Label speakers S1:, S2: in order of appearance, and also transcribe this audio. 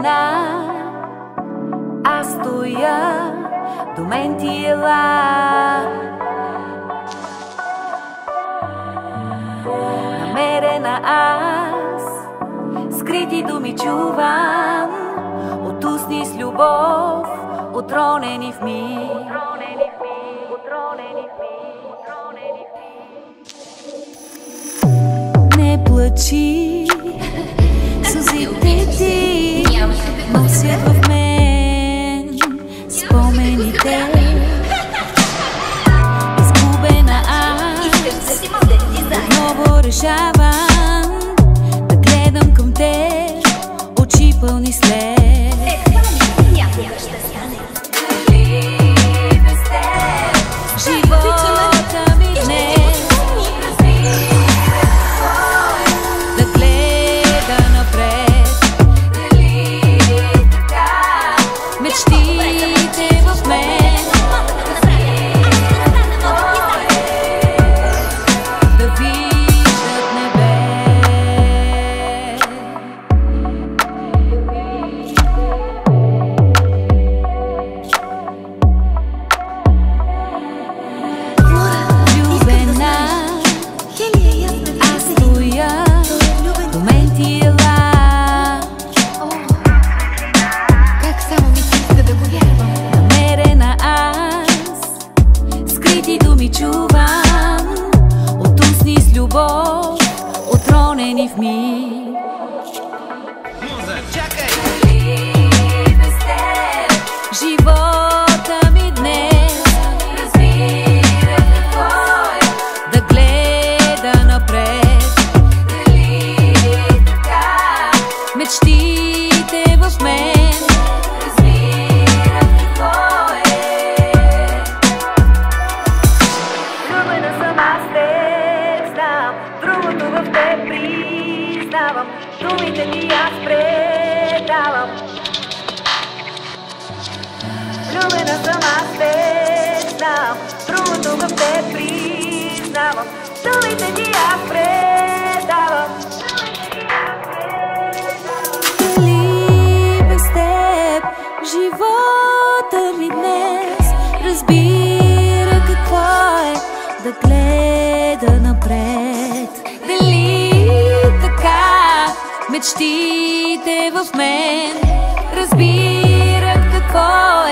S1: Изгубена, аз стоя, до мен ти ела. Намерена аз, скрити думи чувам, от устни с любов, отронени в миг. Не плачи, сълзите ти носят в мен спомените. Изгубена аз, отново решавам да гледам към теб, очи пълни след. Живота ми днес да гледа напред, мечтите в мен да виждат небе. Чувам от устни с любов, отронени в миг. Живота ми днес разбира какво е да гледа напред. Дали така мечтите в мен признавам, думите ти аз предавам. Влюбена съм, аз те знам, другото в те признавам. Думите ти аз предавам. Дали без теб живота ми днес разбира какво е да гледа напред. Мечтите в мен разбират какво е